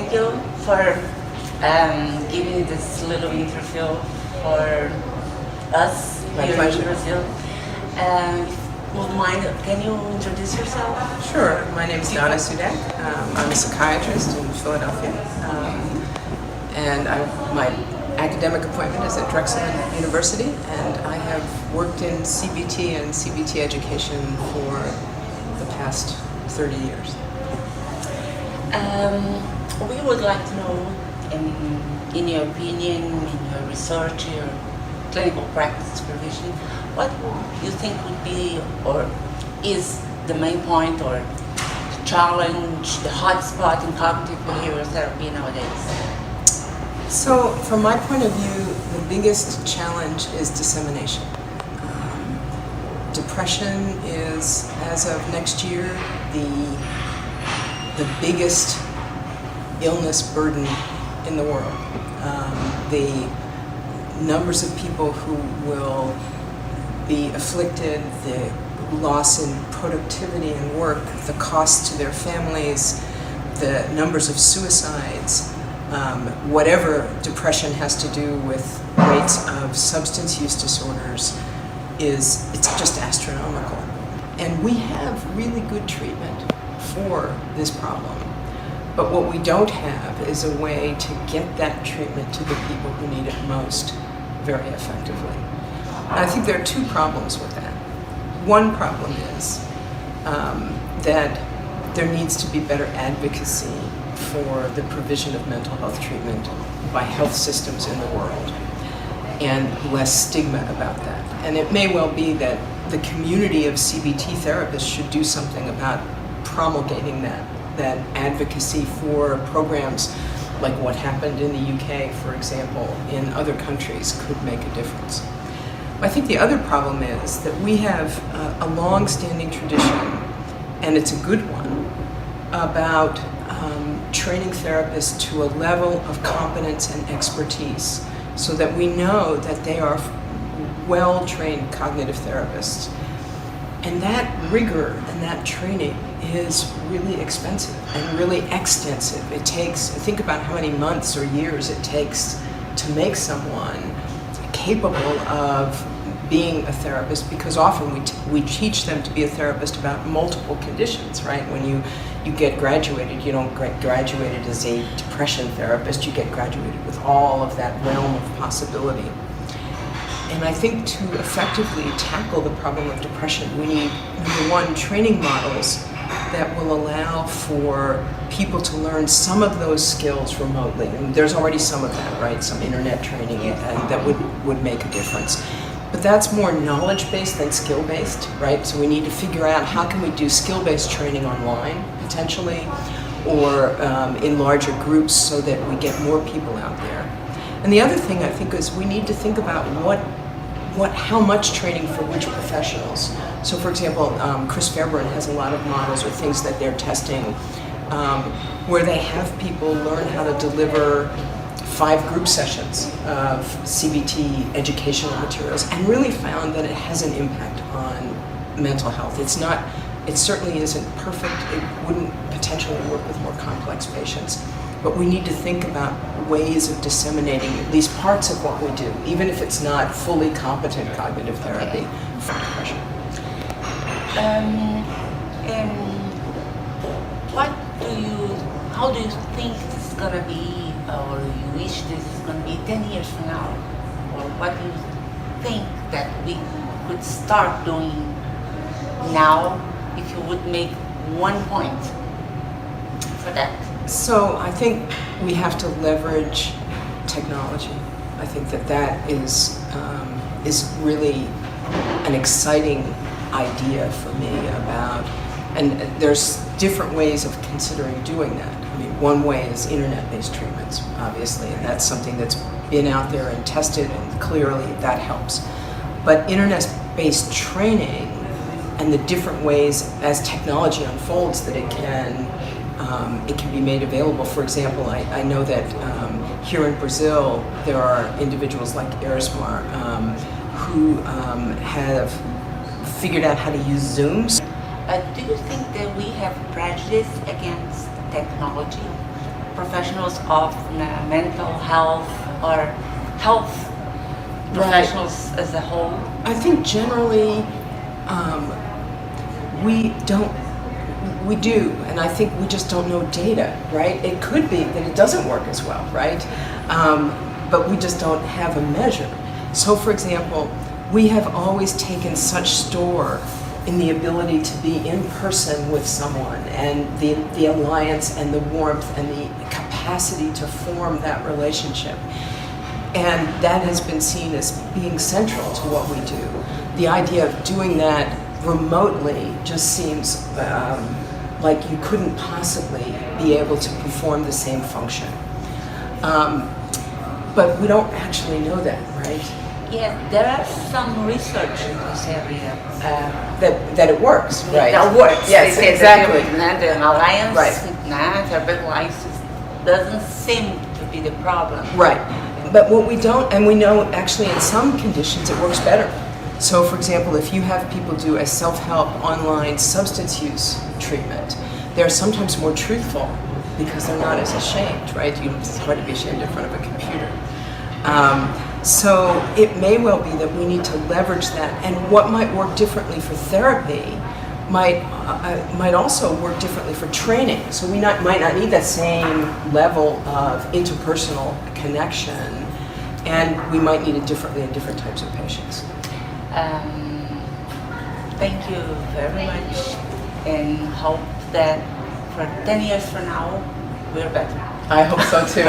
thank you for giving this little interview for us here in Brazil. Would mind, can you introduce yourself? Sure. My name is DONNA Sudak. I'm a psychiatrist in Philadelphia. And my academic appointment is at Drexel University, and I have worked in CBT and CBT education for the past 30 years. We would like to know, in your opinion, in your research, your clinical practice supervision, what you think would be or is the main point or the challenge, the hot spot in cognitive behavioral therapy nowadays? So, from my point of view, the biggest challenge is dissemination. Depression is, as of next year, the biggest illness burden in the world. The numbers of people who will be afflicted, the loss in productivity and work, the cost to their families, the numbers of suicides, whatever depression has to do with rates of substance use disorders, it's just astronomical. And we have really good treatment for this problem. But what we don't have is a way to get that treatment to the people who need it most very effectively. And I think there are two problems with that. One problem is that there needs to be better advocacy for the provision of mental health treatment by health systems in the world, and less stigma about that. And it may well be that the community of CBT therapists should do something about promulgating that advocacy for programs like what happened in the UK, for example, in other countries could make a difference. I think the other problem is that we have a long-standing tradition, and it's a good one, about training therapists to a level of competence and expertise so that we know that they are well-trained cognitive therapists. And that rigor and that training is really expensive and really extensive. It takes, think about how many months or years it takes to make someone capable of being a therapist, because often we teach them to be a therapist about multiple conditions, right? When you get graduated, you don't get graduated as a depression therapist, you get graduated with all of that realm of possibility. And I think to effectively tackle the problem of depression, we need, number one, training models that will allow for people to learn some of those skills remotely. And there's already some of that, right? Some internet training and that would make a difference. But that's more knowledge-based than skill-based, right? So we need to figure out how can we do skill-based training online, potentially, or in larger groups so that we get more people out there. And the other thing I think is we need to think about how much training for which professionals. So for example, Chris Fairburn has a lot of models or things that they're testing where they have people learn how to deliver 5 group sessions of CBT educational materials, and really found that it has an impact on mental health. It certainly isn't perfect. It wouldn't potentially work with more complex patients. But we need to think about ways of disseminating at least parts of what we do, even if it's not fully competent cognitive therapy for depression. And how do you think this is going to be, or you wish this is going to be 10 years from now? Or what do you think that we could start doing now if you would make one point for that? So I think we have to leverage technology. I think that is really an exciting idea for me about, and there's different ways of considering doing that. I mean, one way is internet-based treatments, obviously, and that's something that's been out there and tested, and clearly that helps. But internet-based training and the different ways as technology unfolds that it can be made available. For example, I know that here in Brazil there are individuals like Erismar who have figured out how to use Zoom. Do you think that we have prejudice against technology? professionals of mental health or health professionals as a whole? I think generally we do, and I think we just don't know data, right? It could be that it doesn't work as well, right? But we just don't have a measure. So for example, we have always taken such store in the ability to be in person with someone and the alliance and the warmth and the capacity to form that relationship. And that has been seen as being central to what we do. The idea of doing that remotely just seems like you couldn't possibly be able to perform the same function. But we don't actually know that, right? Yeah, there are some research in this area. That it works, right? That works. Yes, They say exactly. That the alliance Right. therapeutic alliances doesn't seem to be the problem. Right. But what we don't, and we know actually in some conditions it works better. So for example, if you have people do a self-help online substance use treatment, they're sometimes more truthful because they're not as ashamed, right? It's hard to be ashamed in front of a computer. So it may well be that we need to leverage that, and what might work differently for therapy might also work differently for training. So we might not need that same level of interpersonal connection, and we might need it differently in different types of patients. Thank you very much, and hope that for 10 years from now, we're better. I hope so too.